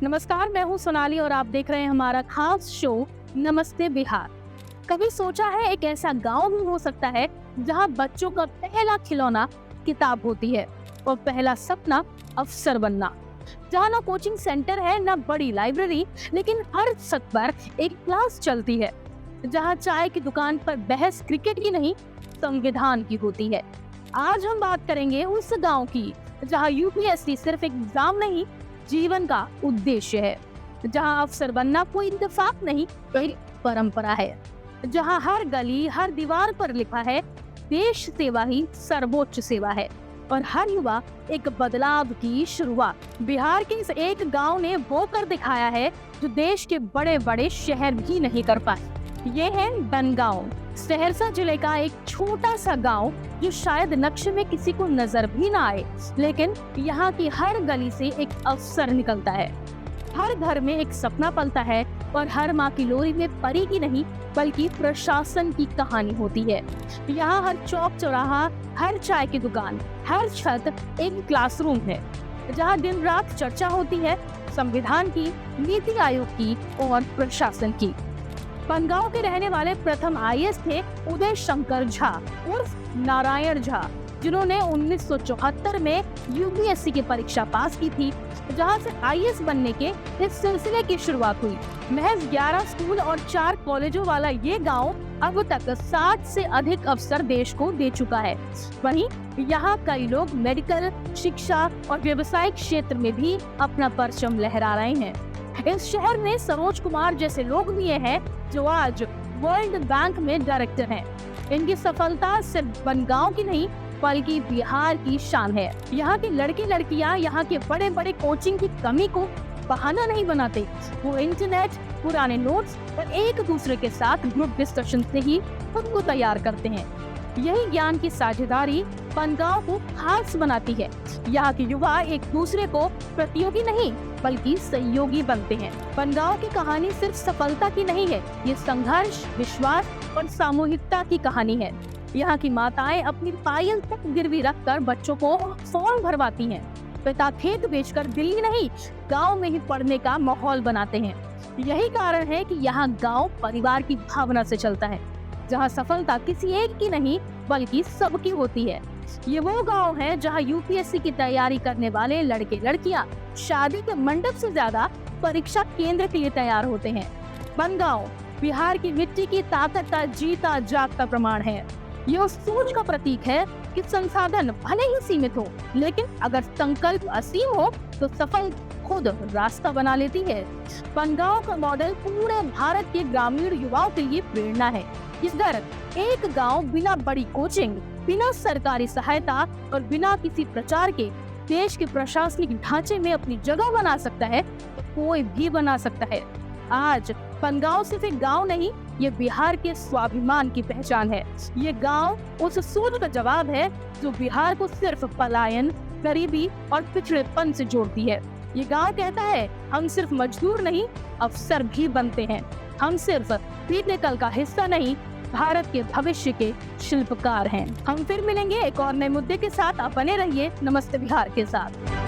नमस्कार, मैं हूं सोनाली और आप देख रहे हैं हमारा खास शो नमस्ते बिहार। कभी सोचा है एक ऐसा गांव भी हो सकता है जहां बच्चों का पहला खिलौना किताब होती है और पहला सपना अफसर बनना। जहां ना कोचिंग सेंटर है ना बड़ी लाइब्रेरी, लेकिन हर छत पर एक क्लास चलती है। जहां चाय की दुकान पर बहस क्रिकेट की नहीं, संविधान की होती है। आज हम बात करेंगे उस गांव की जहां यूपीएससी सिर्फ एक एग्जाम नहीं, जीवन का उद्देश्य है। जहां अफसर बनना कोई इत्तेफाक नहीं, एक परंपरा है। जहां हर गली हर दीवार पर लिखा है देश सेवा ही सर्वोच्च सेवा है और हर युवा एक बदलाव की शुरुआत। बिहार के इस एक गांव ने वो कर दिखाया है जो देश के बड़े बड़े शहर भी नहीं कर पाए। ये है बनगांव, सहरसा जिले का एक छोटा सा गांव जो शायद नक्शे में किसी को नजर भी ना आए, लेकिन यहाँ की हर गली से एक अफसर निकलता है। हर घर में एक सपना पलता है और हर माँ की लोरी में परी की नहीं बल्कि प्रशासन की कहानी होती है। यहाँ हर चौक चौराहा, हर चाय की दुकान, हर छत एक क्लासरूम है जहाँ दिन रात चर्चा होती है संविधान की, नीति आयोग की और प्रशासन की। बनगांव के रहने वाले प्रथम आईएएस थे उदय शंकर झा उर्फ नारायण झा, जिन्होंने 1974 में यूपीएससी की परीक्षा पास की थी, जहां से आईएएस बनने के इस सिलसिले की शुरुआत हुई। महज 11 स्कूल और 4 कॉलेजों वाला ये गांव अब तक 60 से अधिक अफसर देश को दे चुका है। वहीं यहाँ कई लोग मेडिकल, शिक्षा और व्यवसायिक क्षेत्र में भी अपना परचम लहरा रहे हैं। इस शहर में सरोज कुमार जैसे लोग भी हैं जो आज वर्ल्ड बैंक में डायरेक्टर हैं। इनकी सफलता सिर्फ बनगांव की नहीं बल्कि बिहार की शान है। यहाँ के लड़के लड़कियाँ यहाँ के बड़े बड़े कोचिंग की कमी को बहाना नहीं बनाते। वो इंटरनेट, पुराने नोट्स और एक दूसरे के साथ ग्रुप डिस्कशन से ही खुद को तैयार करते हैं। यही ज्ञान की साझेदारी बनगांव को खास बनाती है। यहाँ के युवा एक दूसरे को प्रतियोगी नहीं बल्कि सहयोगी बनते हैं। बनगांव की कहानी सिर्फ सफलता की नहीं है, ये संघर्ष, विश्वास और सामूहिकता की कहानी है। यहाँ की माताएं अपनी पायल तक गिरवी रखकर बच्चों को फॉर्म भरवाती हैं। पिता खेत बेचकर दिल्ली नहीं, गांव में ही पढ़ने का माहौल बनाते हैं। यही कारण है कि यहाँ गांव परिवार की भावना से चलता है, जहाँ सफलता किसी एक की नहीं बल्कि सबकी होती है। ये वो गांव है जहाँ यूपीएससी की तैयारी करने वाले लड़के लड़कियाँ शादी के मंडप से ज्यादा परीक्षा केंद्र के लिए तैयार होते हैं। बनगांव बिहार की मिट्टी की ताकत का जीता जागता प्रमाण है। ये उस सोच का प्रतीक है कि संसाधन भले ही सीमित हो, लेकिन अगर संकल्प असीम हो तो सफल खुद रास्ता बना लेती है। बनगांव का मॉडल पूरे भारत के ग्रामीण युवाओं के लिए प्रेरणा है। इधर एक गांव बिना बड़ी कोचिंग, बिना सरकारी सहायता और बिना किसी प्रचार के देश के प्रशासनिक ढांचे में अपनी जगह बना सकता है तो कोई भी बना सकता है। आज बनगांव सिर्फ एक गांव नहीं, ये बिहार के स्वाभिमान की पहचान है। ये गांव उस सोच का जवाब है जो बिहार को सिर्फ पलायन, गरीबी और पिछड़ेपन से जोड़ती है। ये गांव कहता है हम सिर्फ मजदूर नहीं, अफसर भी बनते हैं। हम सिर्फ बीते कल का हिस्सा नहीं, भारत के भविष्य के शिल्पकार हैं। हम फिर मिलेंगे एक और नए मुद्दे के साथ। आप बने रहिए नमस्ते बिहार के साथ।